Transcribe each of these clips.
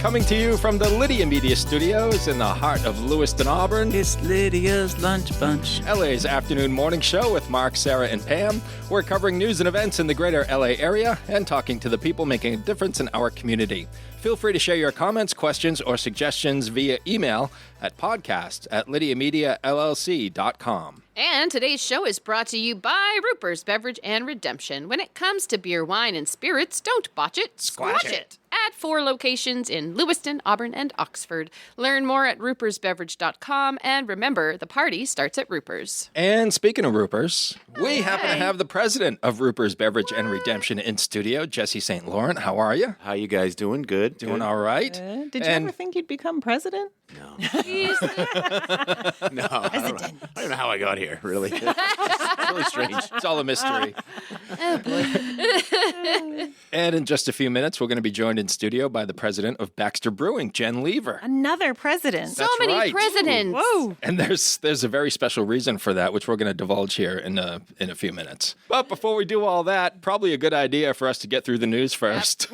coming to you from the Lydia Media Studios in the heart of Lewiston, Auburn. It's Lydia's Lunch Bunch. LA's afternoon morning show with Mark, Sarah, and Pam. We're covering news and events in the greater LA area and talking to the people making a difference in our community. Feel free to share your comments, questions, or suggestions via email at podcast@lydiamediallc.com. And today's show is brought to you by Roopers, Beverage, and Redemption. When it comes to beer, wine, and spirits, don't botch it, squash it. At 4 locations in Lewiston, Auburn, and Oxford. Learn more at roopersbeverage.com. And remember, the party starts at Roopers. And speaking of Roopers, we happen to have the president of Roopers, Beverage, and Redemption in studio, Jesse St. Laurent. How are you? How you guys doing? Good. Doing all right. Did you ever think you'd become president? No. No. I don't know how I got here, really. It's really strange. It's all a mystery. Oh, boy. And in just a few minutes, we're going to be joined in studio by the president of Baxter Brewing, Jenn Lever. Another president. So many right. presidents. Whoa. And there's a very special reason for that, which we're going to divulge here in a few minutes. But before we do all that, probably a good idea for us to get through the news first.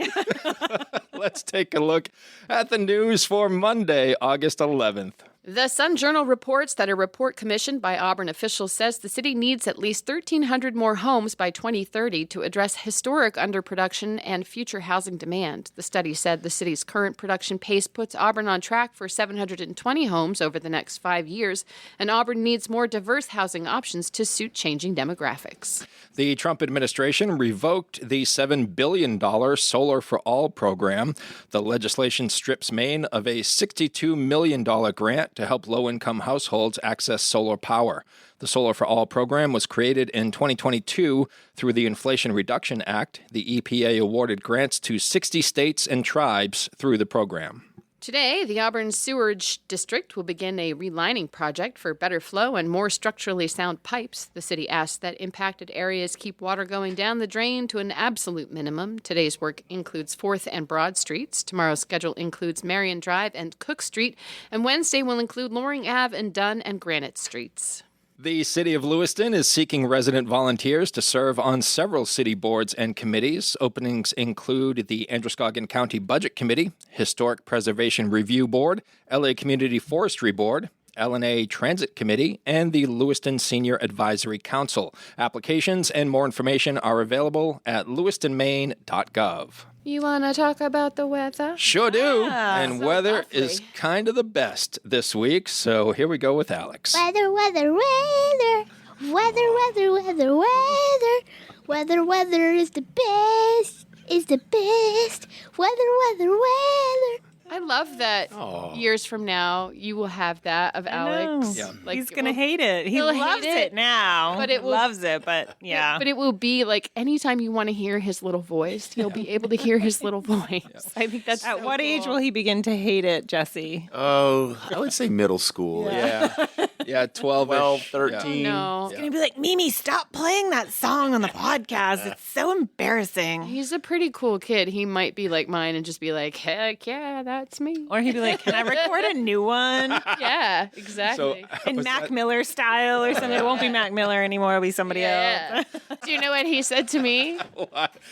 Let's take a look at the news for Monday, August 11th. The Sun Journal reports that a report commissioned by Auburn officials says the city needs at least 1,300 more homes by 2030 to address historic underproduction and future housing demand. The study said the city's current production pace puts Auburn on track for 720 homes over the next 5 years, and Auburn needs more diverse housing options to suit changing demographics. The Trump administration revoked the $7 billion Solar for All program. The legislation strips Maine of a $62 million grant to help low-income households access solar power. The Solar for All program was created in 2022 through the Inflation Reduction Act. The EPA awarded grants to 60 states and tribes through the program. Today, the Auburn Sewerage District will begin a relining project for better flow and more structurally sound pipes. The city asks that impacted areas keep water going down the drain to an absolute minimum. Today's work includes 4th and Broad Streets. Tomorrow's schedule includes Marion Drive and Cook Street, and Wednesday will include Loring Ave and Dunn and Granite Streets. The City of Lewiston is seeking resident volunteers to serve on several city boards and committees. Openings include the Androscoggin County Budget Committee, Historic Preservation Review Board, LA Community Forestry Board, LNA Transit Committee, and the Lewiston Senior Advisory Council. Applications and more information are available at lewistonmaine.gov. You want to talk about the weather? Sure do. And so weather lovely. is kind of the best this week, so here we go with Alex. Weather, weather, weather. Weather, weather, weather, weather. Weather, weather is the best. Is the best. Weather, weather, weather. I love that years from now, you will have that of Alex. Yeah. Like, He's going to hate it. He he'll hate loves it, it now. but it will- loves it, but yeah. But it will be like anytime you want to hear his little voice, you'll be able to hear his little voice. I think that's At so what age cool. will he begin to hate it, Jesse? Oh, I would say middle school. Yeah. Yeah, 12, 13. No. He's going to be like, Mimi, stop playing that song on the podcast. It's so embarrassing. He's a pretty cool kid. He might be like mine and just be like, heck yeah, that's me. Or he'd be like, can I record a new one? Yeah, exactly. In Mac Miller style or something. It won't be Mac Miller anymore. It'll be somebody else. Do you know what he said to me?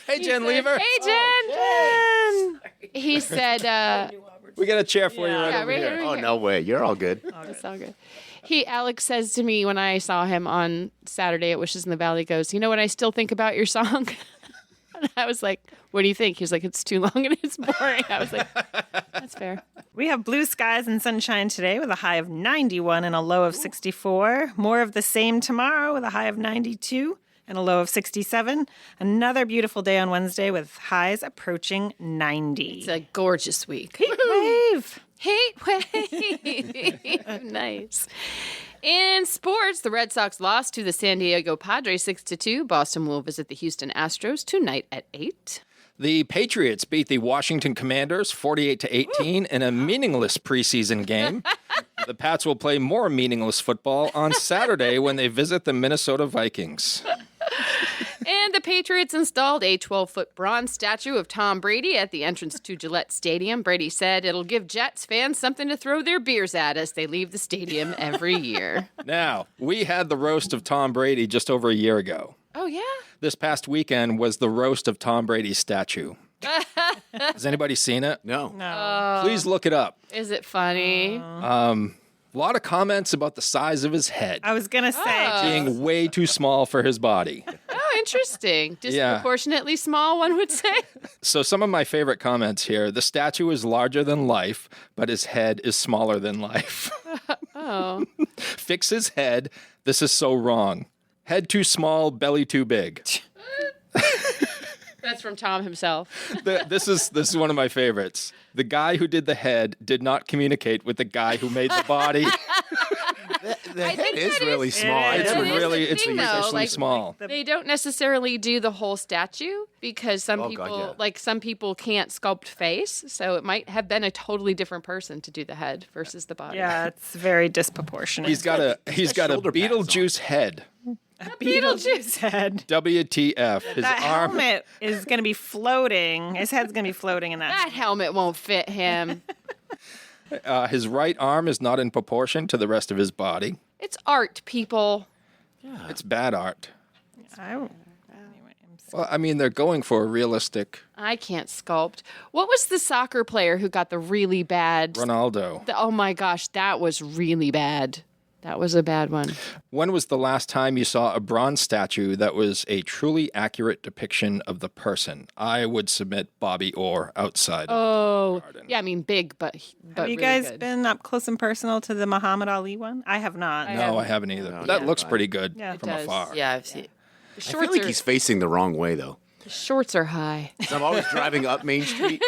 Hey, Jenn Lever. Hey, Jen! He said, We got a chair for you right over right here. here. Oh, no way. You're all good. That's all good. Alex says to me when I saw him on Saturday at Wishes in the Valley, goes, you know what I still think about your song? And I was like, what do you think? He was like, it's too long and it's boring. I was like, that's fair. We have blue skies and sunshine today with a high of 91 and a low of 64. More of the same tomorrow with a high of 92 and a low of 67. Another beautiful day on Wednesday with highs approaching 90. It's a gorgeous week. Heat wave. Heat wave. Nice. In sports, the Red Sox lost to the San Diego Padres 6-2. Boston will visit the Houston Astros tonight at 8. The Patriots beat the Washington Commanders 48-18 in a meaningless preseason game. The Pats will play more meaningless football on Saturday when they visit the Minnesota Vikings. And the Patriots installed a 12-foot bronze statue of Tom Brady at the entrance to Gillette Stadium. Brady said it'll give Jets fans something to throw their beers at as they leave the stadium every year. Now, we had the roast of Tom Brady just over a year ago. Oh, yeah? This past weekend was the roast of Tom Brady's statue. Has anybody seen it? No. No. Please look it up. Is it funny? A lot of comments about the size of his head I was going to say. being way too small for his body. Oh, interesting. Disproportionately small, one would say. So some of my favorite comments here. The statue is larger than life, but his head is smaller than life. Oh. Fix his head. This is so wrong. Head too small, belly too big. That's from Tom himself. This is one of my favorites. The guy who did the head did not communicate with the guy who made the body. The head think is that really is- small. It It's is. That is really, the it's thing, though, ridiculously like- small. They don't necessarily do the whole statue because some Oh, people God, yeah. like some people can't sculpt face, so it might have been a totally different person to do the head versus the body. Yeah, it's very disproportionate. He's got a shoulder pads on. Beetlejuice head. Beetlejuice head. WTF. His That arm. helmet is going to be floating. His head's going to be floating in that. That helmet won't fit him. His right arm is not in proportion to the rest of his body. It's art, people. It's bad art. Anyway, Well, I mean, they're going for a realistic I can't sculpt. What was the soccer player who got the really bad? Ronaldo. Oh my gosh, that was really bad. That was a bad one. When was the last time you saw a bronze statue that was a truly accurate depiction of the person? I would submit Bobby Orr outside. Oh, yeah, I mean big, but have you really guys good. been up close and personal to the Muhammad Ali one? I have not. No, I haven't either. But that Yeah. looks pretty good Yeah. It from does. afar. Yeah, I've seen. The I shorts feel like are he's facing the wrong way, though. the shorts are high. 'Cause I'm always driving up Main Street,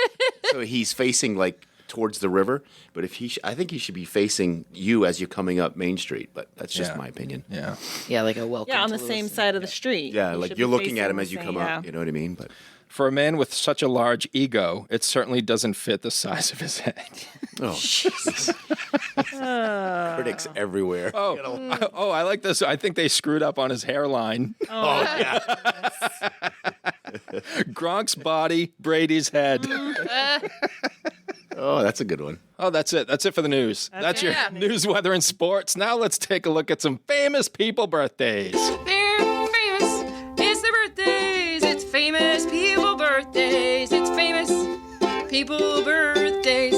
so he's facing like towards the river. But if I think he should be facing you as you're coming up Main Street. But that's just Yeah. my opinion. Yeah. Yeah, like a welcome. Yeah, on to the same Lewiston. side of the street. Yeah, You like should you're be looking at facing him the as you same- come yeah. up. You know what I mean? But For a man with such a large ego, it certainly doesn't fit the size of his head. oh, Jesus. Critics everywhere. Oh, I like this. I think they screwed up on his hairline. Oh, yeah. Gronk's body, Brady's head. Oh, that's a good one. Oh, that's it. That's it for the news. That's your it. news, weather, and sports. Now let's take a look at some famous people birthdays. They're famous. It's their birthdays. It's famous people birthdays. It's famous people birthdays.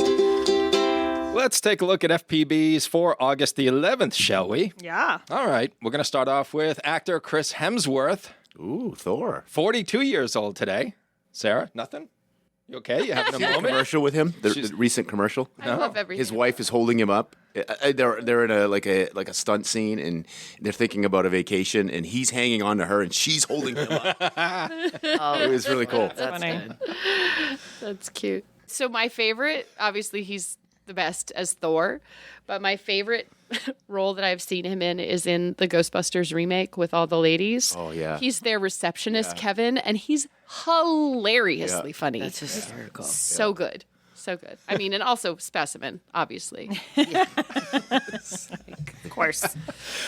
Let's take a look at FPBs for August the 11th, shall we? Yeah. All right. We're going to start off with actor Chris Hemsworth, Ooh, Thor. 42 years old today. Sarah, nothing? You okay? You having a moment? Commercial with him? The recent commercial? I love everything. His wife is holding him up. They're in a stunt scene, and they're thinking about a vacation, and he's hanging on to her, and she's holding him up. It was really cool. That's funny. good. That's cute. So my favorite, obviously he's the best as Thor, but my favorite role that I've seen him in is in the Ghostbusters remake with all the ladies. Oh, yeah. He's their receptionist, Kevin, and he's hilariously funny. That's hysterical. So good. So good. I mean, and also Specimen, obviously. Of course.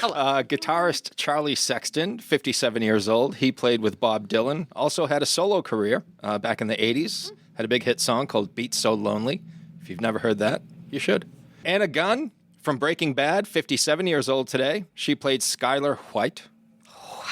Guitarist Charlie Sexton, 57 years old. He played with Bob Dylan. Also had a solo career back in the 80s. Had a big hit song called Beat So Lonely. If you've never heard that, you should. Anna Gunn from Breaking Bad, 57 years old today. She played Skylar White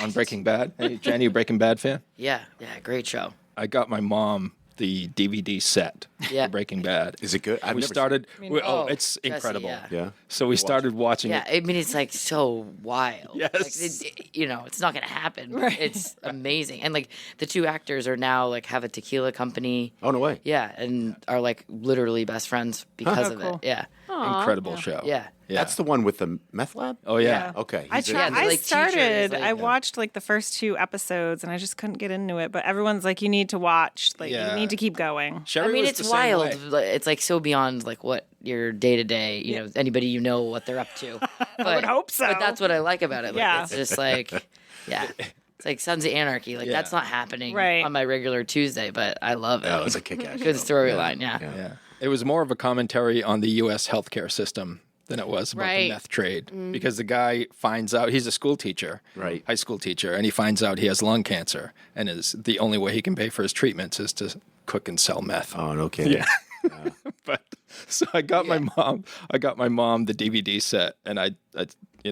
on Breaking Bad. Hey, Jenn, you a Breaking Bad fan? Yeah, great show. I got my mom the DVD set Yeah. for Breaking Bad. Is it good? I've We never started. oh, it's Jesse, incredible. yeah. Yeah. So we started watching Yeah, it. I mean it's like so wild. Yes. Like, it's not gonna happen. Right. It's amazing, and like the two actors are now like have a tequila company. Oh, no way. Yeah, and are like literally best friends because of cool. it. Yeah, Incredible show. yeah. Yeah. That's the one with the meth lab? Oh yeah. Okay. I He's tried. in- they're I like started. teachers, like- I watched like the first 2 episodes, and I just couldn't get into it. But everyone's like, "You need to watch. Like, Yeah. you need to keep going." Sherry I mean, was it's the same wild. way. Like, it's like so beyond like what your day to day. You know, anybody you know what they're up to. But, would hope so. But that's what I like about it. Like, Yeah. it's just like, yeah, it's like Sons of Anarchy. Like Yeah. that's not happening Right. on my regular Tuesday, but I love it. That was a kick-ass Good show. storyline. Yeah. Yeah. It was more of a commentary on the U.S. healthcare system than it was about the Right. meth trade. Because the guy finds out, he's a school teacher, Right. high school teacher, and he finds out he has lung cancer, and is the only way he can pay for his treatments is to cook and sell meth. Oh, no kidding. Yeah. But so I got my mom the DVD set, and I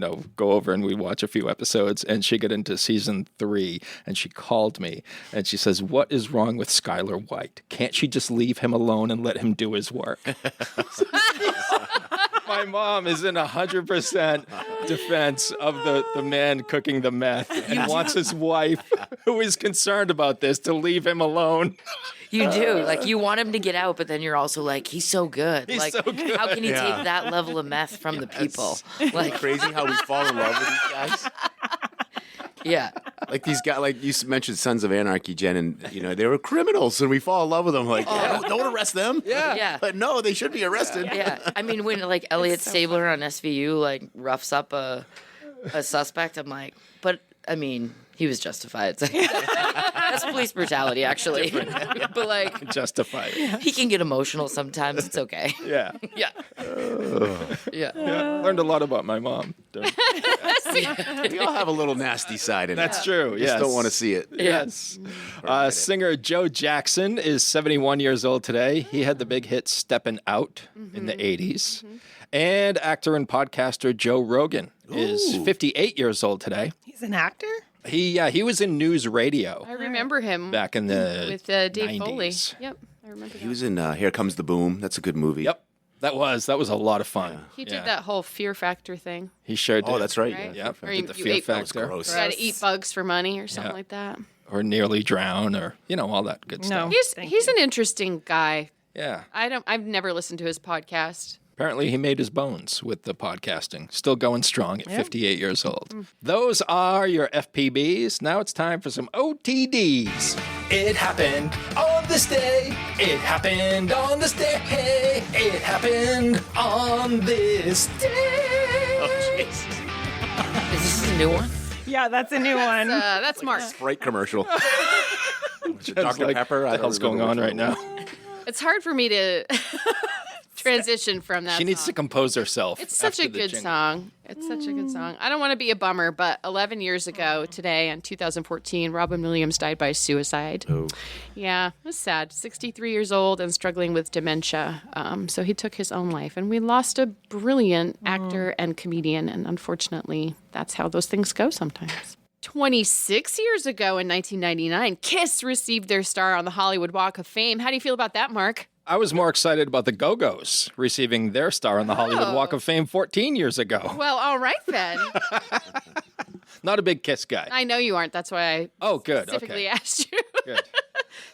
go over and we watch a few episodes, and she got into season 3, and she called me and she says, "What is wrong with Skylar White? Can't she just leave him alone and let him do his work?" My mom is in 100% defense of the man cooking the meth and wants his wife, who is concerned about this, to leave him alone. You do. Like, you want him to get out, but then you're also like, he's so good. He's like, so good. How can he take that level of meth from the people? Like, Crazy how we fall in love with these guys. yeah. Like these guys, like you mentioned Sons of Anarchy, Jen, and they were criminals, and we fall in love with them. Like, don't arrest them. Yeah. But no, they should be arrested. Yeah. I mean, when like Elliot Stabler on SVU like roughs up a suspect, I'm like, but I mean, he was justified. It's like, that's police brutality, actually. But like, Justified. he can get emotional sometimes. It's okay. Yeah. Yeah. Yeah. Learned a lot about my mom. We all have a little nasty side in That's it. true. We Yes. just don't want to see it. Yes. Singer Joe Jackson is 71 years old today. He had the big hit Steppin' Out in the 80s. And actor and podcaster Joe Rogan is 58 years old today. He's an actor? He was in news radio I remember him back in the with Dave 90s. Foley. Yep, I remember He was in Here Comes the Boom. That's a good movie. Yep. That was a lot of fun. He did that whole Fear Factor thing. He sure did. Oh, that's right. Right? Yep. Or Did you the Fear ate- That was Factor. gross. Or had to eat bugs for money or something Yeah. like that. Or nearly drown, or all that good stuff. He's an interesting guy. Yeah. I've never listened to his podcast. Apparently, he made his bones with the podcasting. Still going strong at 58 years old. Those are your FPBs. Now it's time for some OTDs. It happened on this day. It happened on this day. It happened on this day. Oh, jeez. Is this a new one? Yeah, that's a new one. That's Mark. Sprite commercial. Dr. Like, Pepper. What the hell's going on right now? It's hard for me to transition from that. She needs to song. compose herself. It's such a after the good jingle. song. It's such a good song. I don't want to be a bummer, but 11 years ago today, in 2014, Robin Williams died by suicide. Oh. Yeah, it was sad. 63 years old and struggling with dementia. So he took his own life. And we lost a brilliant actor and comedian. And unfortunately, that's how those things go sometimes. 26 years ago in 1999, Kiss received their star on the Hollywood Walk of Fame. How do you feel about that, Mark? I was more excited about the Go-Go's receiving their star on the Hollywood Walk of Fame 14 years ago. Well, all right then. Not a big Kiss guy. I know you aren't. That's why I Oh, good. specifically Okay. asked you. Good.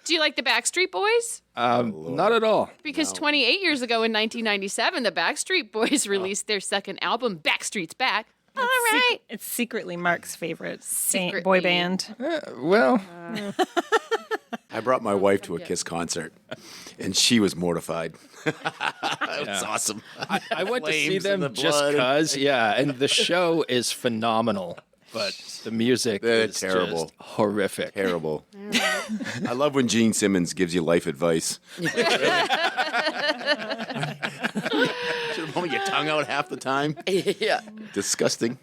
Do you like the Backstreet Boys? Not at all. Because 28 years ago in 1997, the Backstreet Boys released their second album, Backstreet's Back. All right. It's secretly Mark's favorite Secretly. boy band. Well, I brought my wife to a Kiss concert, and she was mortified. It was awesome. I went to see Flames and them the just blood. because, and the show is phenomenal, but the music They're is terrible. just horrific. Terrible. I love when Gene Simmons gives you life advice. Should have pulled your tongue out half the time. Yeah. Disgusting.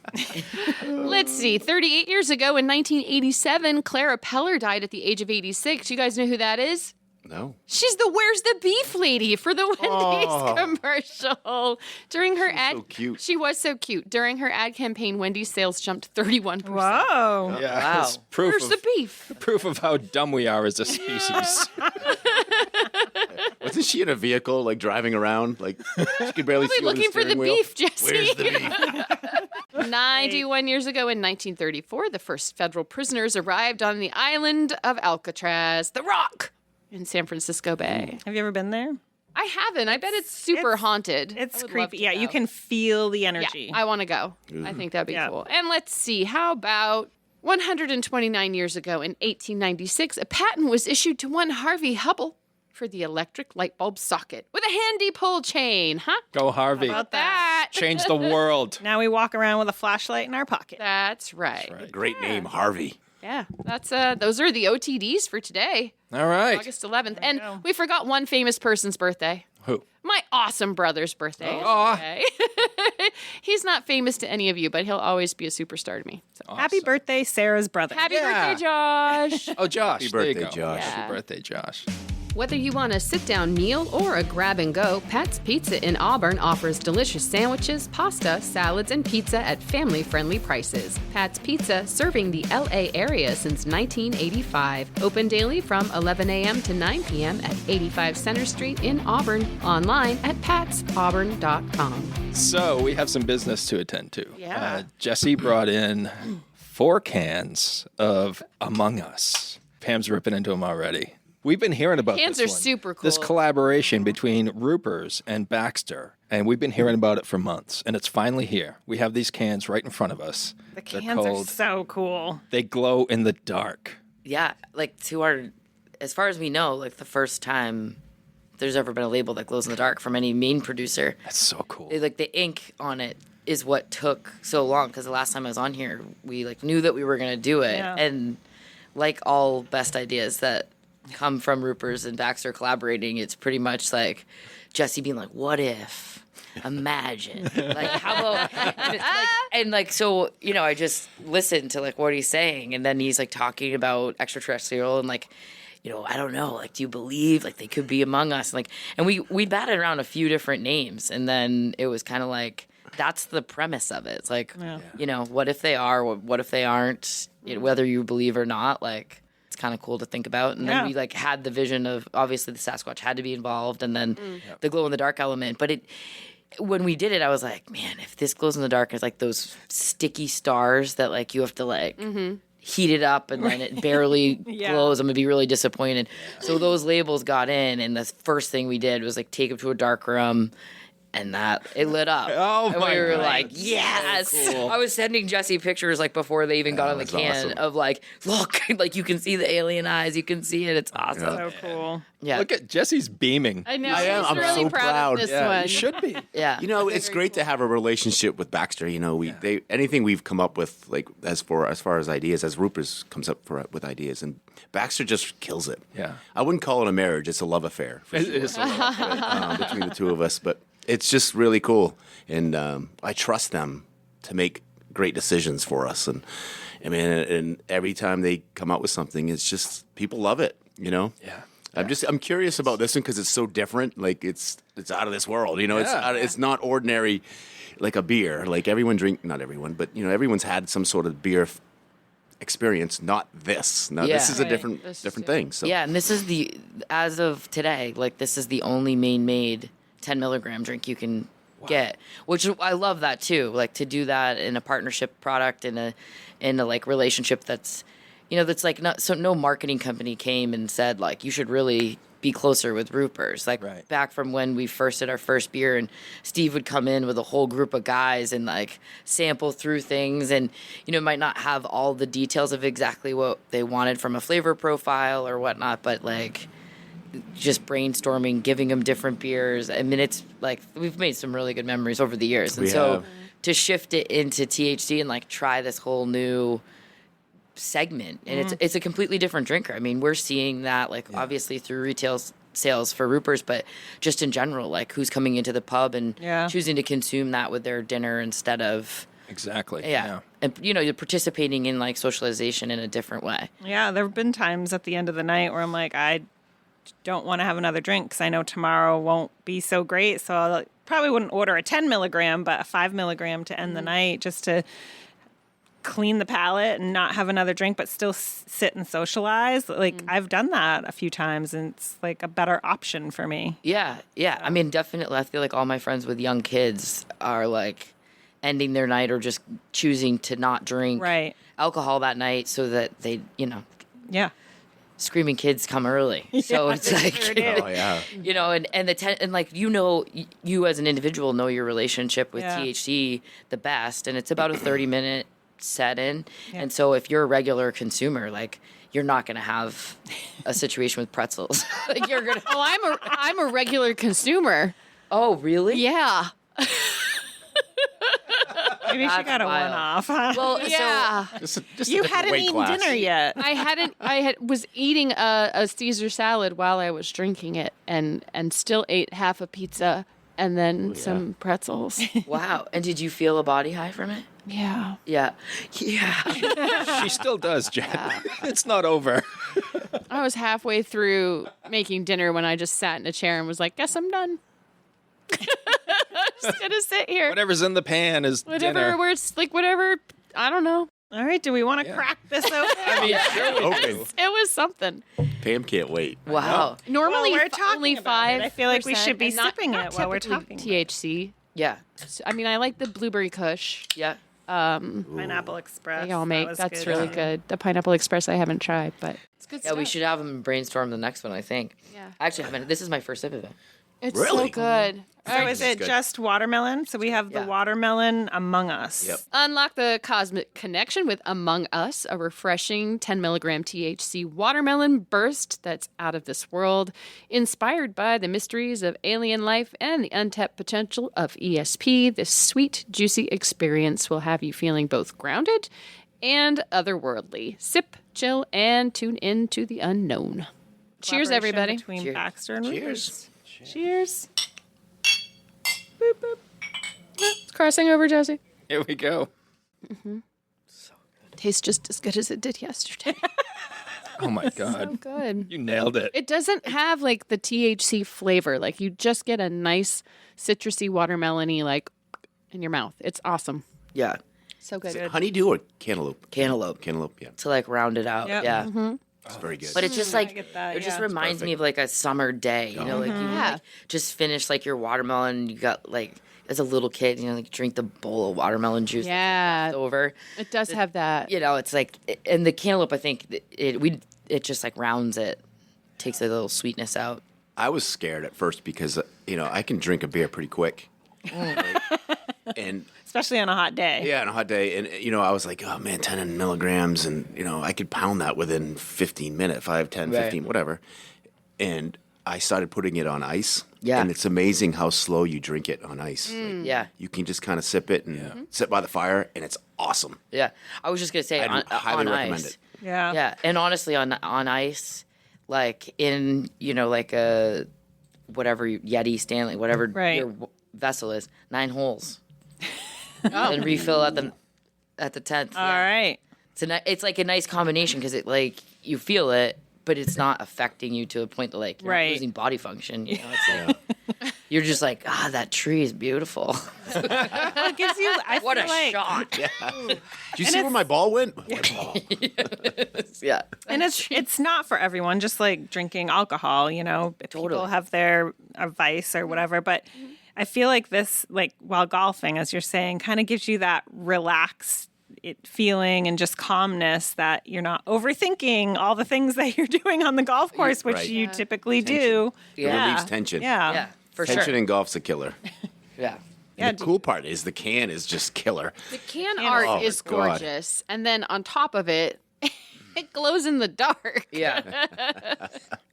Let's see. 38 years ago in 1987, Clara Peller died at the age of 86. You guys know who that is? No. She's the Where's the Beef lady for the Wendy's Oh. commercial. During her ad, so cute. She was so cute. During her ad campaign, Wendy's sales jumped 31%. Whoa. Yeah, Wow. it's proof Where's of, the beef? proof of how dumb we are as a species. Wasn't she in a vehicle, like driving around? Like she could barely see Probably on looking for the steering wheel? beef, Jesse. Where's the beef? 91 years ago in 1934, the first federal prisoners arrived on the island of Alcatraz, The Rock, in San Francisco Bay. Have you ever been there? I haven't. I bet it's super haunted. I It's would love creepy. to Yeah, go. you can feel the Yeah, energy. I want to go. I think that'd be Yeah. cool. And let's see, how about 129 years ago in 1896, a patent was issued to one Harvey Hubble for the electric light bulb socket with a handy pull chain, huh? Go Harvey. About that. Change the world. Now we walk around with a flashlight in our pocket. That's right. Great name, Harvey. Yeah, that's those are the OTDs for today, All right. August 11th. And we forgot one famous person's birthday. Who? My awesome brother's birthday. is Aw. today. He's not famous to any of you, but he'll always be a superstar to me. So. Happy birthday, Sarah's brother. Happy Yeah. birthday, Josh. Oh, Josh. Happy There you birthday, go. Josh. Yeah. Happy birthday, Josh. Whether you want a sit-down meal or a grab-and-go, Pat's Pizza in Auburn offers delicious sandwiches, pasta, salads, and pizza at family-friendly prices. Pat's Pizza, serving the L.A. area since 1985. Open daily from 11 a.m. to 9 p.m. at 85 Center Street in Auburn. Online at patsauburn.com. So we have some business to attend to. Yeah. Jesse brought in 4 cans of Among Us. Pam's ripping into them already. We've been hearing about Cans this are one. super cool. This collaboration between Roopers and Baxter. And we've been hearing about it for months. And it's finally here. We have these cans right in front of us. The They're cans are cold. so cool. They glow in the dark. Yeah, like as far as we know, like the first time there's ever been a label that glows in the dark from any main producer. That's so cool. Like the ink on it is what took so long, because the last time I was on here, we like knew that we were gonna do it, Yeah. and like all best ideas that come from Roopers and Baxter collaborating, it's pretty much like Jesse being like, "What if? Imagine, like how about?" And like so, you know, I just listened to like what he's saying, and then he's like talking about extraterrestrial and like, you know, I don't know, like, do you believe like they could be among us? Like, and we batted around a few different names, and then it was kind of like that's the premise of it. It's like, you know, what if they are? What if they aren't? You know, whether you believe or not, like. Kind of cool to think about. And then we like had the vision of obviously the Sasquatch had to be involved, and then the glow in the dark element. But when we did it, I was like, man, if this glows in the dark is like those sticky stars that like you have to like heat it up and then it barely glows, I'm gonna be really disappointed. So those labels got in, and the first thing we did was like take them to a dark room. And that it lit up. Oh, and my we were God. like, yes. So cool. I was sending Jesse pictures like before they even got on the that's can awesome. of like, look, like you can see the alien eyes, you can see it. It's awesome. So cool. Yeah. Look at Jesse's beaming. I know. I am. He's I'm really so proud proud. of this Yeah, one. you should be. Yeah. You know, it's great to have a relationship with Baxter. You know, they anything we've come up with, like as far as ideas, as Roopers comes up with ideas, and Baxter just kills it. Yeah. I wouldn't call it a marriage; it's a love affair for It sure, is a lot. between the two of us. But it's just really cool, and I trust them to make great decisions for us. And I mean, and every time they come out with something, it's just people love it. You know. Yeah. I'm curious about this one because it's so different. Like it's out of this world. You know, Yeah. it's not ordinary like a beer. Like not everyone, but you know, everyone's had some sort of beer experience. Not this. Now this Yeah. is a Right. different This is different different. thing. So Yeah, and this is as of today, like this is the only made 10 milligram drink you can get, which I love that too. Like to do that in a partnership product in a like relationship that's, you know, that's like no marketing company came and said like you should really be closer with Roopers. Like Right. back from when we first did our first beer, and Steve would come in with a whole group of guys and like sample through things, and you know might not have all the details of exactly what they wanted from a flavor profile or whatnot, but like just brainstorming, giving them different beers. I mean, it's like we've made some really good memories over the years, and We so have. to shift it into THC and like try this whole new segment, and it's a completely different drinker. I mean, we're seeing that like obviously through retail sales for Roopers, but just in general, like who's coming into the pub and choosing to consume that with their dinner instead of Exactly. and you know you're participating in like socialization in a different way. Yeah, there have been times at the end of the night where I'm like, I don't want to have another drink because I know tomorrow won't be so great. So I probably wouldn't order a 10 milligram, but a 5 milligram to end the night just to clean the palate and not have another drink, but still sit and socialize. Like I've done that a few times, and it's like a better option for me. Yeah. I mean, definitely. I feel like all my friends with young kids are like ending their night or just choosing to not drink alcohol that night so that they, you know, Yeah. screaming kids come early. So it's like, sure you know, do. oh yeah, you know, and like, you know, you as an individual know your relationship with THC the best, and it's about a 30-minute set in. And so if you're a regular consumer, like you're not going to have a situation with pretzels. Like you're going to. Oh, I'm a regular consumer. Oh, really? Yeah. Maybe she That's got a wild. one-off. Huh? Well, Yeah. just You a different hadn't weight eaten class. dinner yet. I was eating a Caesar salad while I was drinking it, and still ate half a pizza and then some pretzels. wow. And did you feel a body high from it? Yeah. Yeah. Yeah. She still does, Jen. It's not over. I was halfway through making dinner when I just sat in a chair and was like, guess I'm done. I'm just going to sit here. Whatever's in the pan is dinner. Whatever, I don't know. All right, do we want to crack this open? I mean, sure we Okay. do. It was something. Pam can't wait. Wow. Normally, Well, we're talking only about 5. it. I feel like we should be sipping it while we're talking. THC. Yeah. I mean, I like the blueberry kush. Yeah. Pineapple Express. They all that make. was That's good. really good. The Pineapple Express I haven't tried, but it's good Yeah, stuff. we should have them brainstorm the next one, I think. Yeah. Actually, this is my first sip of it. It's Really? so good. So is it good. just watermelon? So we have the Yeah. watermelon Among Us. Yep. Unlock the cosmic connection with Among Us, a refreshing 10 milligram THC watermelon burst that's out of this world, inspired by the mysteries of alien life and the untapped potential of ESP. This sweet, juicy experience will have you feeling both grounded and otherworldly. Sip, chill, and tune in to the unknown. Cheers, Collaboration everybody. Between Cheers. Baxter and Cheers. Roopers. Cheers. It's crossing over, Jesse. Here we go. Tastes just as good as it did yesterday. Oh my So God. good. You nailed it. It doesn't have like the THC flavor. Like you just get a nice citrusy watermelon-y like in your mouth. It's awesome. Yeah. So good. Honeydew or cantaloupe? Cantaloupe. Cantaloupe, yeah. To like round it out. Yep. Yeah. It's very good. But it's just like get that, it just yeah. It's reminds me of like a summer day. You know, like you Yeah. like, just finished like your watermelon. You got like as a little kid, you know, like drink the bowl of watermelon juice Yeah. over. It does have that. You know, it's like and the cantaloupe. I think it just like rounds it, takes a little sweetness out. I was scared at first because, I can drink a beer pretty quick. Right? And Especially on a hot day. yeah, on a hot day. And, I was like, oh man, 10 milligrams. And, I could pound that within 15 minutes, 5, 10, Right. 15, whatever. And I started putting it on ice. Yeah. And it's amazing how slow you drink it on ice. Like, Yeah, you can just kind of sip it and sit by the fire, and it's awesome. yeah. I was just gonna say I'd highly on recommend ice. it. Yeah. Yeah, and honestly, on ice, like in like a whatever Yeti Stanley, whatever Right. your vessel is, 9 holes, and refill at the 10th. All right. It's like a nice combination because it like you feel it, but it's not affecting you to a point that like you're not Right. losing body function. You know, it's like you're just like that tree is beautiful. It gives you. I What feel a like, shot! Did you see where my ball went? Yeah, And it's not for everyone. Just like drinking alcohol, people have their vice or whatever. But I feel like this, like while golfing, as you're saying, kind of gives you that relaxed feeling and just calmness that you're not overthinking all the things that you're doing on the golf course, which Right. you typically do. It Yeah. relieves tension. Yeah. yeah, for Tension sure. in golf's a killer. Yeah. Yeah, And the cool part is the can is just killer. The can art Oh, is my God. gorgeous. And then on top of it, it glows in the dark. Yeah.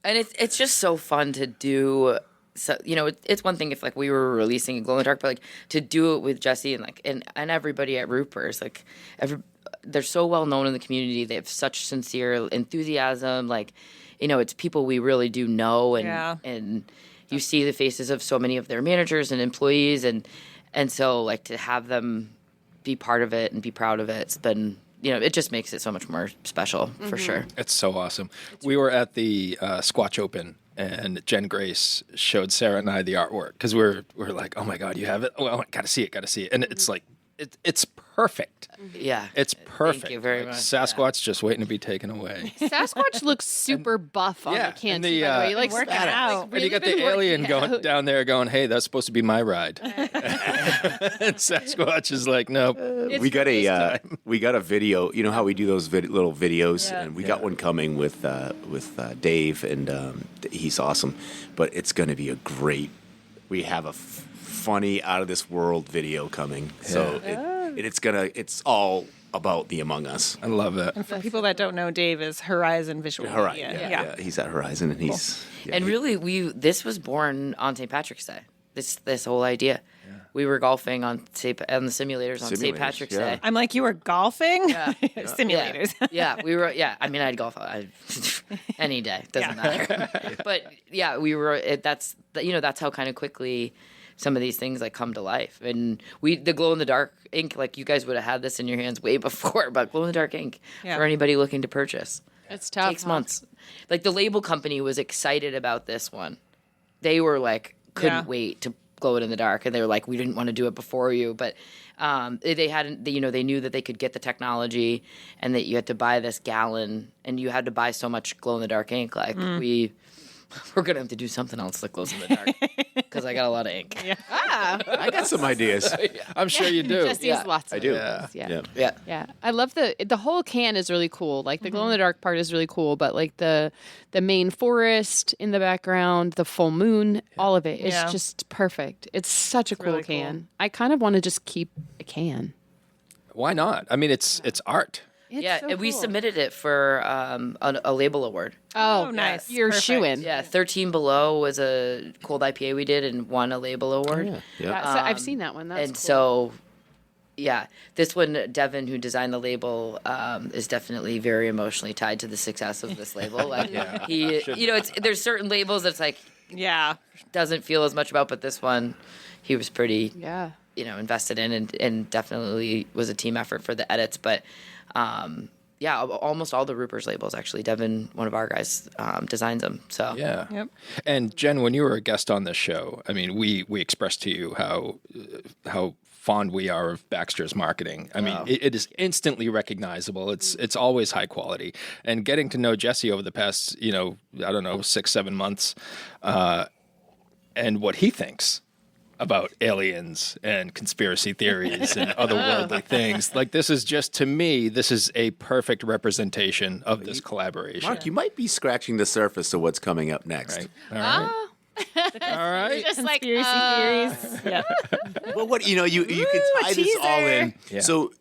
And it's just so fun to do. So it's one thing if like we were releasing a glow in the dark, but like to do it with Jesse and like and everybody at Roopers, like they're so well known in the community. They have such sincere enthusiasm. Like, it's people we really do know, and Yeah. and you see the faces of so many of their managers and employees, and so like to have them be part of it and be proud of it, it's been. It just makes it so much more special for sure. It's so awesome. We were at the Squatch Open, and Jen Grace showed Sarah and I the artwork because we're like, oh my God, you have it? Well, gotta see it. And it's like, it's perfect. Yeah. It's perfect. Thank you very Like, much. Sasquatch just waiting to be taken away. Sasquatch looks super buff on yeah, the can. and too, the, by the way. He uh, likes working that. out. And you got the alien going down there going, hey, that's supposed to be my ride. And Sasquatch is like, nope. We got a video. You know how we do those little videos, and we got one coming with Dave, and he's awesome. But it's going to be a great. We have a funny, out of this world video coming. So it's all about the Among Us. I love it. For people that don't know, Dave is Horizon Visual Horizon, Media. yeah. He's at Horizon, and he's And really, this was born on St. Patrick's Day. This whole idea. We were golfing on the simulators on St. Simulators, Patrick's yeah. Day. I'm like, you were golfing? Simulators. Yeah, we were. Yeah, I mean, I'd golf any day. Doesn't matter. But yeah, we were. That's how kind of quickly some of these things like come to life. And the glow in the dark ink, like you guys would have had this in your hands way before, but glow in the dark ink for anybody looking to purchase. It's tough. Takes months. Like the label company was excited about this one. They were like, couldn't wait to glow it in the dark. And they were like, we didn't want to do it before you. But they hadn't, they knew that they could get the technology and that you had to buy this gallon and you had to buy so much glow in the dark ink. Like we're going to have to do something else that glows in the dark because I got a lot of ink. Yeah. I got some ideas. I'm sure you do. Just use lots of I do. those. Yeah. Yeah. I love the whole can is really cool. Like the glow in the dark part is really cool, but like the main forest in the background, the full moon, all of it is just perfect. It's such a cool really cool. can. I kind of want to just keep a can. Why not? I mean, it's art. It's so and we cool. submitted it for a label award. Oh, nice. You're Perfect. shoo-in. Yeah, 13 Below was a cold IPA we did and won a label award. Yeah, so I've seen that one. That's And cool. so, yeah, this one, Devin, who designed the label, is definitely very emotionally tied to the success of this label. Like he, there's certain labels that's like Yeah. doesn't feel as much about, but this one, he was pretty, Yeah. invested in and definitely was a team effort for the edits. But almost all the Roopers labels actually, Devin, one of our guys, designs them. So Yeah. Yep. And Jen, when you were a guest on this show, I mean, we expressed to you how fond we are of Baxter's marketing. I mean, it is instantly recognizable. It's always high quality. And getting to know Jesse over the past, 6-7 months, and what he thinks about aliens and conspiracy theories and otherworldly things. Like this is just, to me, this is a perfect representation of this collaboration. Mark, you might be scratching the surface of what's coming up next. Right? All right. All right. Just like Conspiracy theories. Yeah. Well, what you can tie this all in. Yeah. So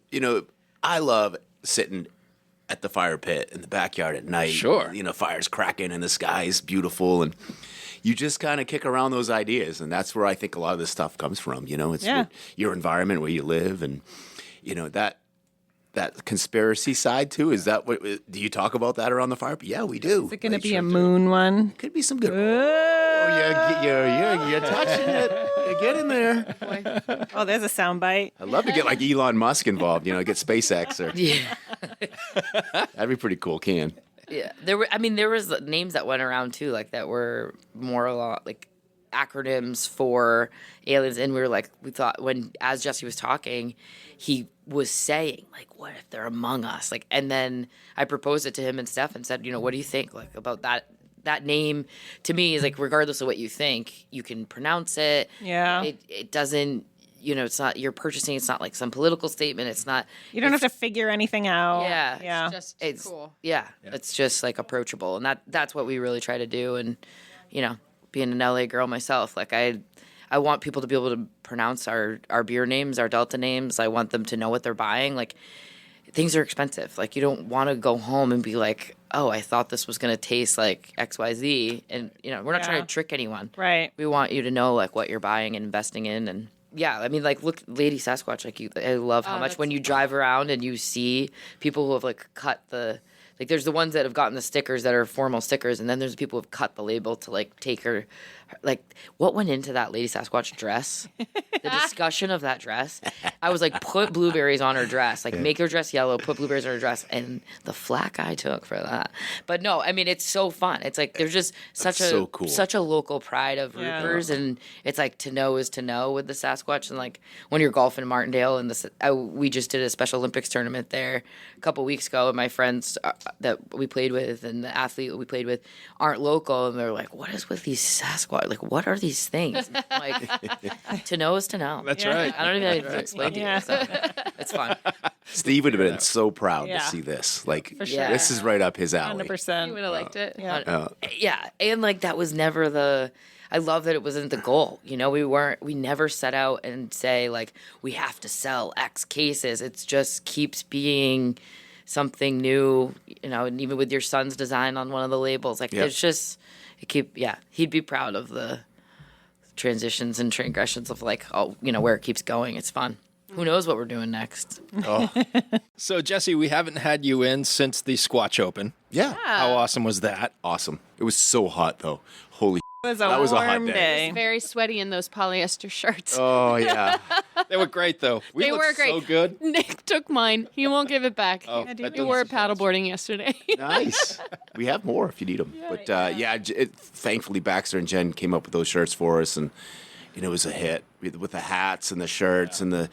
I love sitting at the fire pit in the backyard at night. Sure. Fire's cracking and the sky's beautiful, and you just kind of kick around those ideas, and that's where I think a lot of this stuff comes from. It's your environment where you live, and that conspiracy side too. Is that what? Do you talk about that around the fire pit? Yeah, we do. Is it going to be a moon one? Could be some good. You're touching it. You're getting there. Oh, there's a soundbite. I'd love to get like Elon Musk involved. Get SpaceX or that'd be pretty cool. Yeah, there was names that went around too, like that were more like acronyms for aliens, and we thought as Jesse was talking, he was saying like, what if they're among us? Like, and then I proposed it to him and Steph and said, what do you think like about that? That name to me is like, regardless of what you think, you can pronounce it. Yeah. It doesn't. It's not you're purchasing. It's not like some political statement. It's not. You don't have to figure anything out. Yeah. Yeah. Just It's cool. yeah, it's just like approachable, and that's what we really try to do. And being an LA girl myself, like I want people to be able to pronounce our beer names, our Delta names. I want them to know what they're buying. Like things are expensive. Like you don't want to go home and be like, oh, I thought this was going to taste like XYZ, and we're not trying to trick anyone. Right. We want you to know like what you're buying and investing in, and. Yeah, I mean, like, look, Lady Sasquatch. Like, I love how much when you drive around and you see people who have like cut the, like, there's the ones that have gotten the stickers that are formal stickers, and then there's the people who have cut the label to like take her, like, what went into that Lady Sasquatch dress? The discussion of that dress. I was like, put blueberries on her dress, like, make her dress yellow, put blueberries on her dress, and the flack I took for that. But no, I mean, it's so fun. It's like there's just such a local pride of Roopers, and it's like to know is to know with the Sasquatch. And like when you're golfing in Martindale, and we just did a Special Olympics tournament there a couple weeks ago, and my friends that we played with and the athlete we played with aren't local, and they're like, "What is with these Sasquatch? Like, what are these things?" Like, to know is to know. That's right. I don't even have to explain to you. So it's fun. Steve would have been so proud to see this. Like, sure. this is right up his alley. 100%. You would have liked it. Yeah, and like that was never the. I love that it wasn't the goal. We never set out and say like we have to sell X cases. It just keeps being something new. And even with your son's design on one of the labels, like there's just he'd be proud of the transitions and transgressions of like where it keeps going. It's fun. Who knows what we're doing next? So, Jesse, we haven't had you in since the Squatch Open. Yeah. How awesome was that? Awesome. It was so hot, though. Holy was That was a hot warm day. day. Very sweaty in those polyester shirts. Oh yeah. They were great, though. They looked were great. so good. Nick took mine. He won't give it back. Oh, Yeah, that He wore it doesn't- paddleboarding yesterday. Nice. We have more if you need them. But thankfully Baxter and Jenn came up with those shirts for us, and it was a hit with the hats and the shirts and the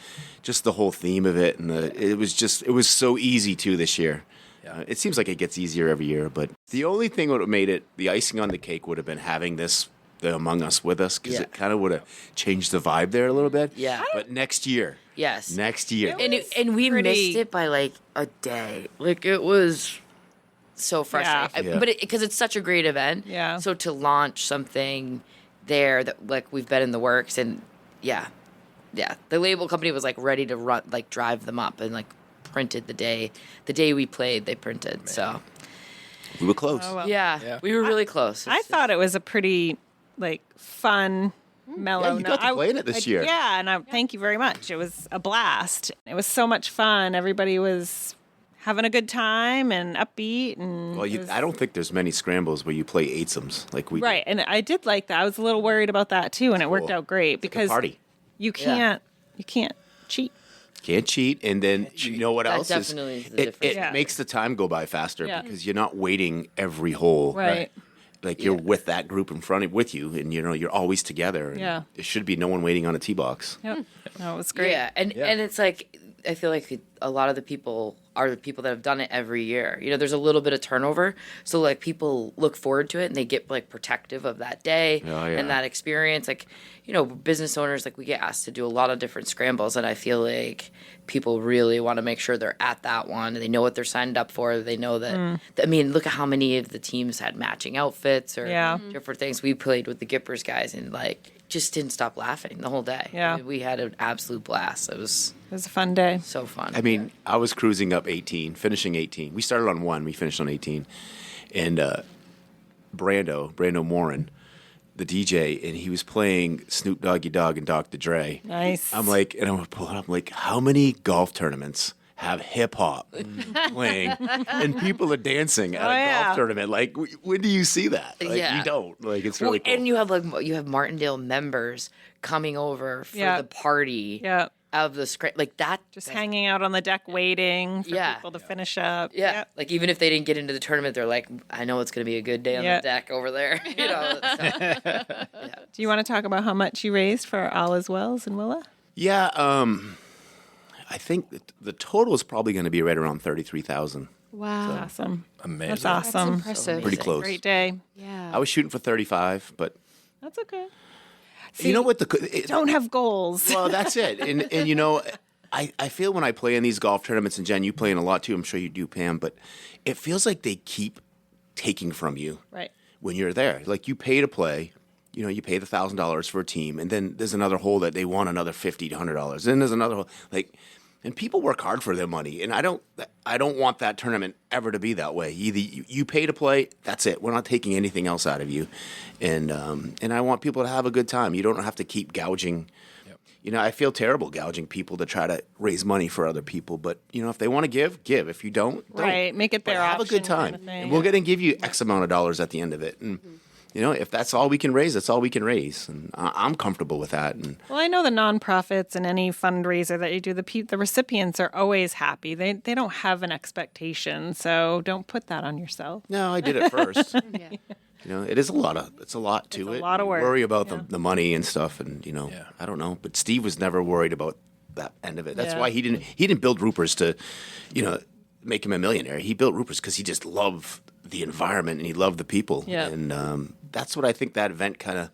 whole theme of it, and it was so easy too this year. It seems like it gets easier every year, but the only thing that would have made it the icing on the cake would have been having the Among Us with us, because it kind of would have changed the vibe there a little bit. Yeah. But next year. Yes. Next year. And we pretty- missed it by like a day. Like it was so frustrating. Yeah. But because it's such a great event. Yeah. So to launch something there that like we've been in the works, and the label company was like ready to run, like drive them up, and like printed the day we played, they printed. So We were close. Oh, well. yeah, we were really close. I thought it was a pretty like fun, mellow. Yeah, you got to play in it this year. Yeah, and thank you very much. It was a blast. It was so much fun. Everybody was having a good time and upbeat, and Well, I don't think there's many scrambles where you play eightsomes like we right. And I did like that. I was a little worried about that too, and it worked Cool. out great did. because Party. you can't cheat. Can't cheat, and then you know what That else definitely is the it difference. Yeah. makes the time go by faster Yeah. because you're not waiting every hole. Right. Like you're with that group in front of with you, and you're always together. And Yeah. there should be no one waiting on a tee box. Yep. No, it was great. Yeah, and it's like I feel like a lot of the people are the people that have done it every year. There's a little bit of turnover, so like people look forward to it and they get like protective of that day Oh, yeah. and that experience. Like business owners, like we get asked to do a lot of different scrambles, and I feel like people really want to make sure they're at that one and they know what they're signed up for. They know that. I mean, look at how many of the teams had matching outfits or Yeah. different things. We played with the Gippers guys and like just didn't stop laughing the whole day. Yeah. I mean, we had an absolute blast. It was It was a fun day. so fun. I mean, I was cruising up 18, finishing 18. We started on 1, we finished on 18. And Brando Morin, the DJ, and he was playing Snoop Doggy Dogg and Dr. Dre. Nice. I'm like, and I'm pulling up, like, how many golf tournaments have hip hop playing and people are dancing at a golf tournament? Like, when do you see that? Like, Yeah. you don't. Like, it's really cool. And you have Martindale members coming over for Yeah. the party Yeah. of the script, like that. Just hanging out on the deck waiting for Yeah. people to finish up. Yeah, Yep. like even if they didn't get into the tournament, they're like, I know it's going to be a good day on Yeah. the deck over there. So, Do you want to talk about how much you raised for All Is Wells in Willa? Yeah, I think that the total is probably going to be right around 33,000. Wow. Awesome. Amazing. That's That's awesome. impressive. Pretty close. Great day. Yeah. I was shooting for 35, but That's okay. you know what? Don't have goals. Well, that's it. And I feel when I play in these golf tournaments, and Jen, you play in a lot too. I'm sure you do, Pam, but it feels like they keep taking from you Right. when you're there. Like you pay to play. You pay the $1,000 for a team, and then there's another hole that they want another $50 to $100. Then there's another hole, and people work hard for their money, and I don't want that tournament ever to be that way. Either you pay to play, that's it. We're not taking anything else out of you, and I want people to have a good time. You don't have to keep gouging. I feel terrible gouging people to try to raise money for other people, but if they want to give. If you don't, Right. Make it But their have a good option time, kind of thing. and we're going to give you X amount of dollars at the end of it, and. If that's all we can raise, that's all we can raise, and I'm comfortable with that. And Well, I know the nonprofits and any fundraiser that you do, the recipients are always happy. They don't have an expectation, so don't put that on yourself. no, I did it first. Yeah. It's a lot to It's it. a lot of work, Worry about yeah. the money and stuff, and I don't know. But Steve was never worried about that end of it. That's Yeah. why he didn't build Roopers to, make him a millionaire. He built Roopers because he just loved the environment and he loved the people. Yeah. And that's what I think that event kind of.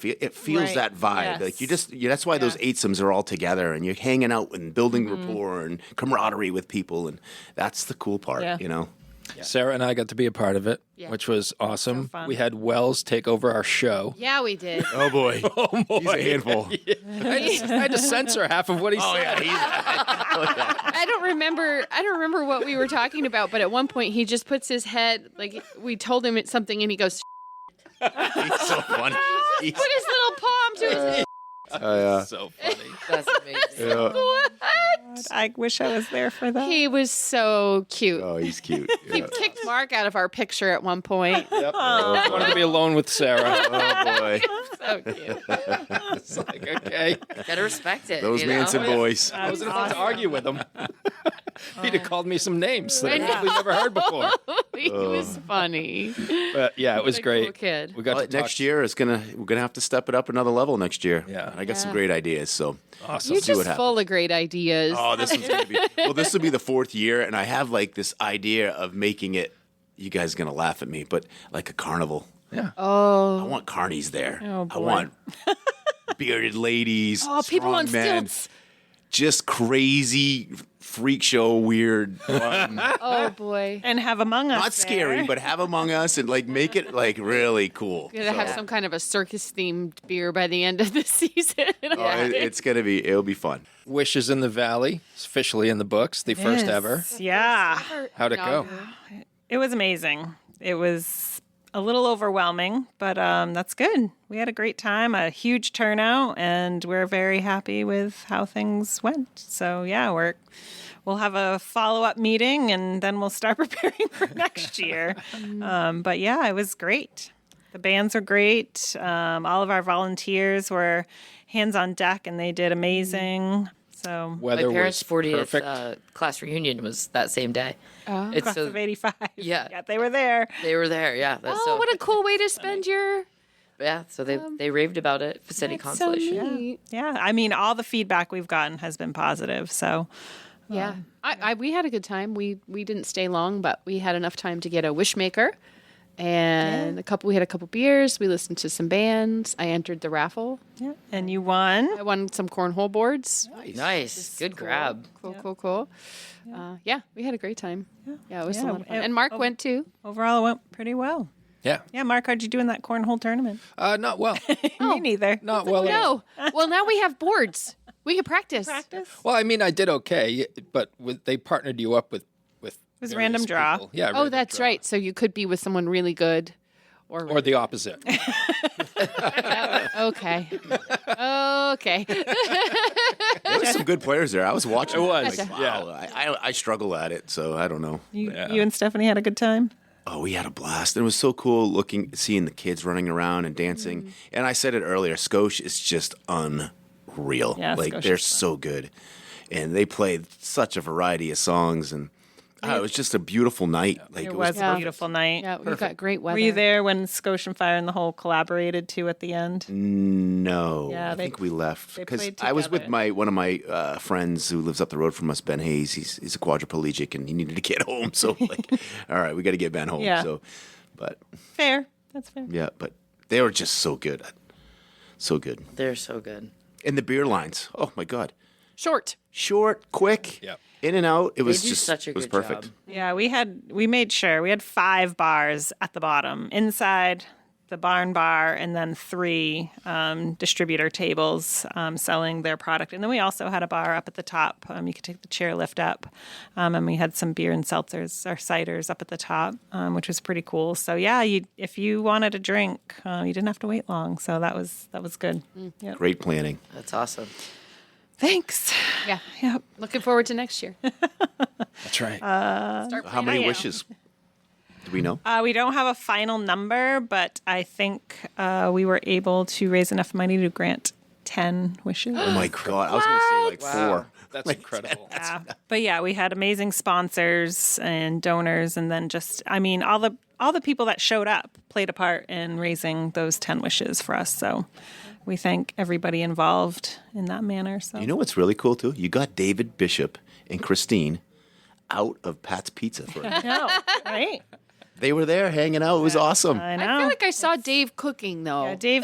It feels Right. that vibe. Yes. Like that's why those Yeah. eightsomes are all together and you're hanging out and building rapport and camaraderie with people, and that's the cool part. Yeah. Sarah and I got to be a part of it, Yeah. which was awesome. So fun. We had Wells take over our show. Yeah, we did. Oh boy, he's a handful. I had to censor half of what he Oh said. yeah, I don't remember what we were talking about, but at one point he just puts his head, like we told him it's something and he goes, he's so funny. He's, put his little palm to his So funny. that's amazing. yeah. what? I wish I was there for that. He was so cute. Oh, he's cute. He Yeah. kicked Mark out of our picture at one point. Yep. I wanted to be alone with Sarah. Oh boy, So cute. It's like, okay. Gotta respect it. those you know? Manson boys. I wasn't about to argue with him. He'd have called me some names that I've probably never heard before. He was funny. But yeah, it was What a great. cool kid. We got Well, to talk. next year we're gonna have to step it up another level next year. Yeah. I got some great ideas. So Awesome. You're see what just happens. full of great ideas. Oh, this is gonna be this will be the 4th year, and I have like this idea of making it. You guys are gonna laugh at me, but like a carnival. Yeah. I want carnies there. Oh, I boy. want bearded ladies. Oh, people on strong men, stilts. just crazy freak show, weird. fun. Oh boy. And have Among Us. Not scary, there. but have Among Us and like make it like really cool. We're gonna have So, some kind of a circus themed beer by the end of the season. it'll be fun. Wishes in the Valley. It's officially in the books. The first ever. Yeah. How'd it go? It was amazing. It was a little overwhelming, but that's good. We had a great time, a huge turnout, and we're very happy with how things went. So yeah, we'll have a follow-up meeting, and then we'll start preparing for next year. But yeah, it was great. The bands were great. All of our volunteers were hands on deck, and they did amazing. So Weather My parents' was 40th perfect. class reunion was that same day. It's class of 85. Yeah. They were there. They were there, yeah. That's Oh, what a cool way to spend your yeah. So they raved about it for City That's so Consolation. neat. Yeah, I mean, all the feedback we've gotten has been positive. So Yeah, we had a good time. We didn't stay long, but we had enough time to get a wish maker, and we had a couple beers. We listened to some bands. I entered the raffle. yeah, and you won. I won some cornhole boards. Nice. Good grab. Cool. Yeah, we had a great time. Yeah, it was a Yeah, lot of fun. it- And Mark went too. Overall, it went pretty well. Yeah. Yeah, Mark, how'd you do in that cornhole tournament? Not well. Me neither. Not well. at all. No, well now we have boards. We can practice. Well, I mean, I did okay, but they partnered you up with was various random draw. people. Yeah. Oh, random that's draw. right. So you could be with someone really good, Or the opposite. okay. Okay. There was some good players there. I was watching. It was, Like, wow. I struggle at it, so I don't know. You and Stephanie had a good time? Oh, we had a blast. And it was so cool seeing the kids running around and dancing. And I said it earlier, Scotia is just unreal. Yeah, like Scotia's they're fun. so good. And they played such a variety of songs, and it was just a beautiful night. Like It was a beautiful night. Yeah, we got great weather. Were you there when Scotian Fire and the whole collaborated too at the end? No, Yeah, I they- think we left they because played I was with together. one of my friends who lives up the road from us, Ben Hayes. He's a quadriplegic and he needed to get home. So like, all right, we got to get Ben home. Yeah. So, but Fair. That's fair. yeah, but they were just so good, so good. They're so good. And the beer lines, oh my god, short? short, quick, Yep. in and out. It was do just such a it was good perfect. job. Yeah, we made sure we had 5 bars at the bottom, inside the barn bar, and then 3 distributor tables selling their product. And then we also had a bar up at the top. You could take the chair lift up, and we had some beer and seltzers or ciders up at the top, which was pretty cool. So yeah, if you wanted a drink, you didn't have to wait long. So that was good. Yep. Great planning. That's awesome. Thanks. Yeah. Yep. Looking forward to next year. That's right. How many Yeah. wishes? Do we know? We don't have a final number, but I think we were able to raise enough money to grant 10 wishes. Oh my god, I was going to say like 4. That's incredible. Yeah. But yeah, we had amazing sponsors and donors, and then just, I mean, all the people that showed up played a part in raising those 10 wishes for us. So we thank everybody involved in that manner. So You know what's really cool too? You got David Bishop and Christine out of Pat's Pizza for a no, right? They were there hanging out. It was awesome. I I know. feel like I saw Dave cooking though. Yeah, Dave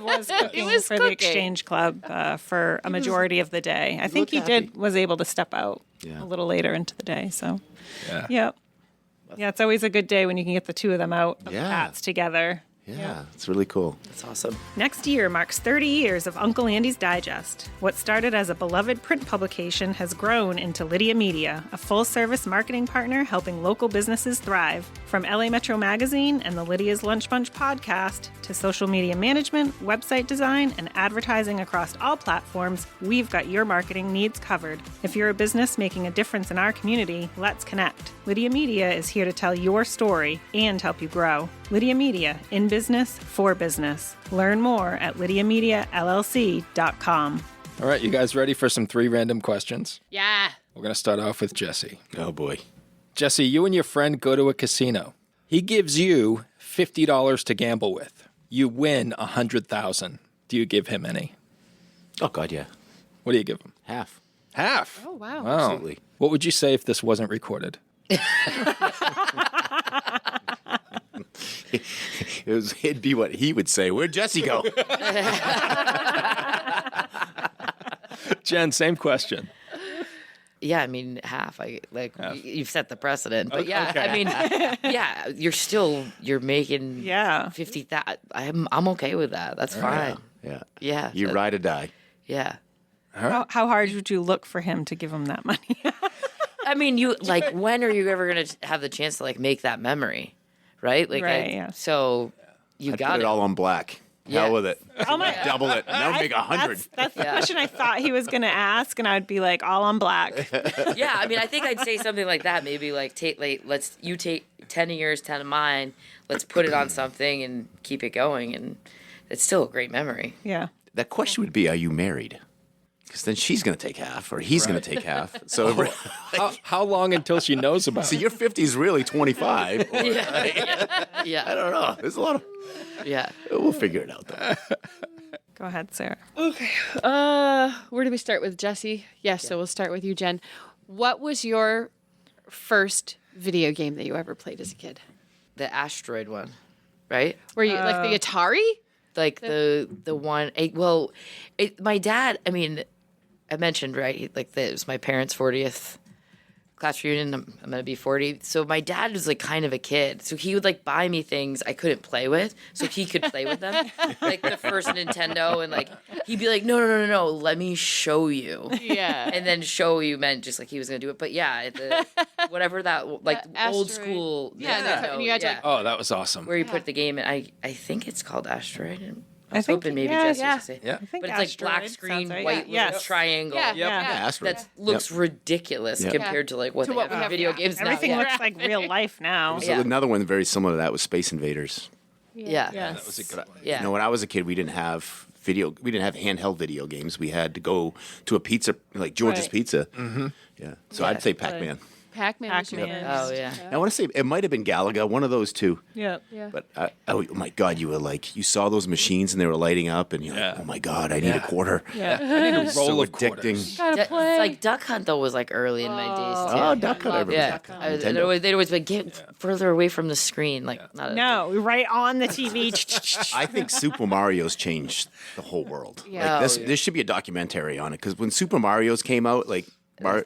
was cooking was for cooking. the Exchange Club for a majority of the day. I think looked he was able to step out Yeah. a little later into the day. So Yeah. yeah, it's always a good day when you can get the two of them out of Yeah. Pats together. Yeah, it's really cool. That's awesome. Next year marks 30 years of Uncle Andy's Digest. What started as a beloved print publication has grown into Lydia Media, a full-service marketing partner helping local businesses thrive. From LA Metro Magazine and the Lydia's Lunch Bunch podcast to social media management, website design, and advertising across all platforms, we've got your marketing needs covered. If you're a business making a difference in our community, let's connect. Lydia Media is here to tell your story and help you grow. Lydia Media, in business, for business. Learn more at lydiamediallc.com. All right, you guys ready for some 3 random questions? Yeah. We're going to start off with Jesse. Oh, boy. Jesse, you and your friend go to a casino. He gives you $50 to gamble with. You win $100,000. Do you give him any? Oh, God, yeah. What do you give him? Half. Half. Oh, wow. Wow. Absolutely. What would you say if this wasn't recorded? It'd be what he would say. Where'd Jesse go? Jen, same question. Yeah, I mean, half. You've set the precedent, but yeah, Okay. I mean, yeah, you're making Yeah. 50,000. I'm okay with that. That's fine. Yeah. Yeah, You ride or die. Yeah. How hard would you look for him to give him that money? I mean, when are you ever gonna have the chance to make that memory, right? Right, yeah. So you I'd got put it. it all on black. Yeah. Hell with it. Oh my- Double it. Now make 100. That's the question I thought he was going to ask, and I would be like, all on black. Yeah, I mean, I think I'd say something like that. Maybe take 10 of yours, 10 of mine. Let's put it on something and keep it going, and it's still a great memory. Yeah. That question would be, are you married? Because then she's going to take half, or he's going to take half. So, How long until she knows about so it? your 50 is really 25. Or, Yeah, I don't know. There's a lot of. yeah. We'll figure it out, though. Go ahead, Sarah. Where do we start with Jesse? Yes, so we'll start with you, Jen. What was your first video game that you ever played as a kid? The asteroid one, right? Were you like the Atari? Like the one. My dad. I mean, I mentioned right. It was my parents' 40th class reunion. I'm gonna be 40. So my dad was kind of a kid. So he would buy me things I couldn't play with, so he could play with them. Like the first Nintendo, and he'd be like, no, let me show you. Yeah. And then show you meant just he was gonna do it. But yeah, whatever that old asteroid. school. Yeah, Nintendo, and you had to, Oh, that was awesome. where you put the game in. I think it's called Asteroid. And I was think- hoping maybe yeah, Jesse yeah. would say. Yeah. I think But it's black Asteroid screen, sounds right. white Yeah. little triangle. Yeah. Yep. Yeah. Asteroid. That looks ridiculous Yep. compared to what they what have we in have video now. games now. Everything Yeah. looks like real life now. So Yeah. another one very similar to that was Space Invaders. Yeah. That was a good one. Yeah. You know, when I was a kid, we didn't have handheld video games. We had to go to a pizza, like George's Right. Pizza. Mm-hmm. Yeah. So Yeah. I'd say Pac-Man. Pac-Man. was your Pac-Man. first. Oh yeah. I want to say it might have been Galaga, one of those two. Yeah. Yeah. But oh my God, you were you saw those machines and they were lighting up, and you're Yeah. like, oh my God, I need a quarter. Yeah. I need a roll So of addicting. quarters. Gotta play. Duck Hunt though was early in my days too. Oh, Duck Hunt, I remember Yeah, Duck Hunt. they'd Nintendo. always get further away from the screen. No, right on the TV. I think Super Mario's changed the whole world. Yeah. There should be a documentary on it, because when Super Mario's came out,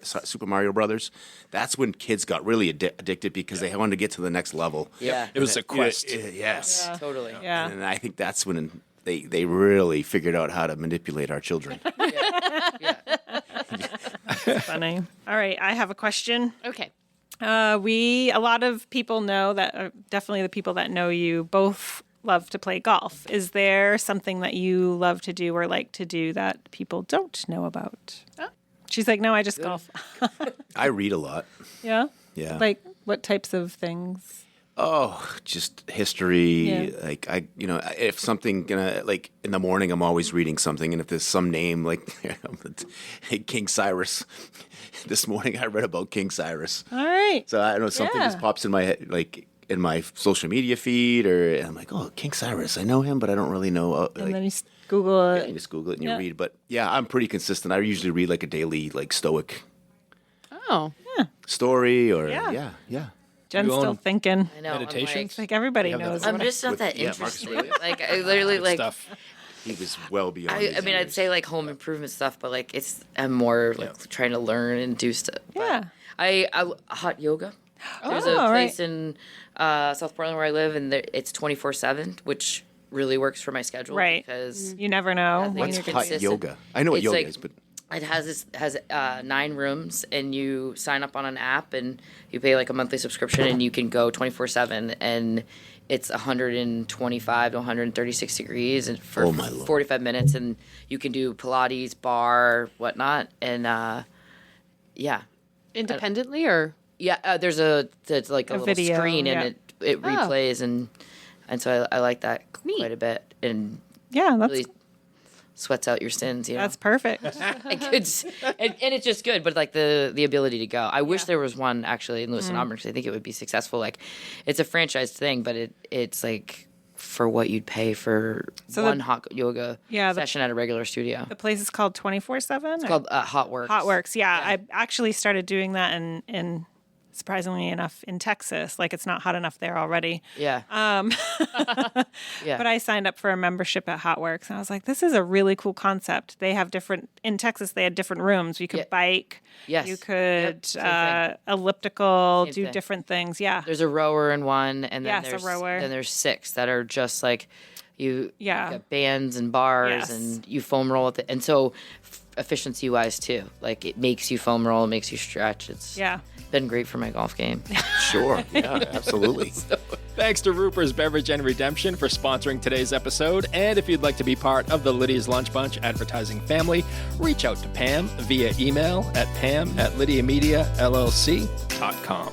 Super Mario Brothers, that's when kids got really addicted because they wanted to get to the next level. Yeah, It was a quest. Yes. totally. Yeah. And I think that's when they really figured out how to manipulate our children. Funny. All right, I have a question. Okay. A lot of people know that, definitely the people that know you, both love to play golf. Is there something that you love to do or like to do that people don't know about? She's like, no, I just golf. I read a lot. Yeah? Yeah. Like, what types of things? Oh, just history. Yeah. If something in the morning, I'm always reading something, and if there's some name King Cyrus. This morning I read about King Cyrus. All right. So I don't know, something Yeah. just pops in my head, in my social media feed, and I'm like, oh, King Cyrus. I know him, but I don't really know. And then you Google you it. just Google it and you Yeah. read. But yeah, I'm pretty consistent. I usually read a daily Stoic Oh. story or Yeah. yeah. Jen's You own- still thinking. I know. I'm Meditations? Like everybody have that knows. thing. I'm just not that Yeah, Marcus interested. Aurelius. I literally Stuff. He was well beyond. I his mean, I'd years. say home improvement stuff, but I'm more trying to learn and do stuff. But Yeah. I hot yoga. There's a place in South Portland where I live, and it's 24/7, which really works for my schedule. Right. Because You never know. What's What's you're hot consistent. yoga? I know what It's yoga like- is, but it has 9 rooms, and you sign up on an app, and you pay like a monthly subscription, and you can go 24/7, and it's 125 to 136 degrees and for Oh, my Lord. 45 minutes, and you can do Pilates, bar, whatnot, and yeah. Independently or? Yeah, there's like a little video, screen, yeah. and it replays, and so I like that Neat. quite a bit, and Yeah, that's really sweats out your sins. You know, that's perfect. and it's just good. But like the ability to go, I wish there was one actually in Lewis and Auburn, because I think it would be successful. Like, it's a franchise thing, but it's like for what you'd pay for one hot yoga session at a regular studio. The place is called 24/7. It's called Hot Works. Hot Works. Yeah, I actually started doing that in surprisingly enough in Texas. Like, it's not hot enough there already. Yeah. Yeah. But I signed up for a membership at Hot Works, and I was like, this is a really cool concept. They have in Texas, they had different rooms. You could bike. Yes. You could Same thing. elliptical, Same do thing. different things. Yeah. There's a rower in one, and then Yes, a rower. then there's 6 that are just like you've Yeah. got bands and bars, Yes. and you foam roll with it, and so efficiency wise too. Like, it makes you foam roll, it makes you stretch. It's been great for my golf game. sure. Yeah, absolutely. Thanks to Roopers Beverage and Redemption for sponsoring today's episode. And if you'd like to be part of the Lydia's Lunch Bunch advertising family, reach out to Pam via email at pam@lydiamediallc.com.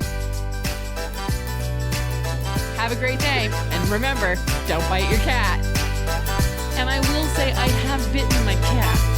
Have a great day. And remember, don't bite your cat. And I will say I have bitten my cat.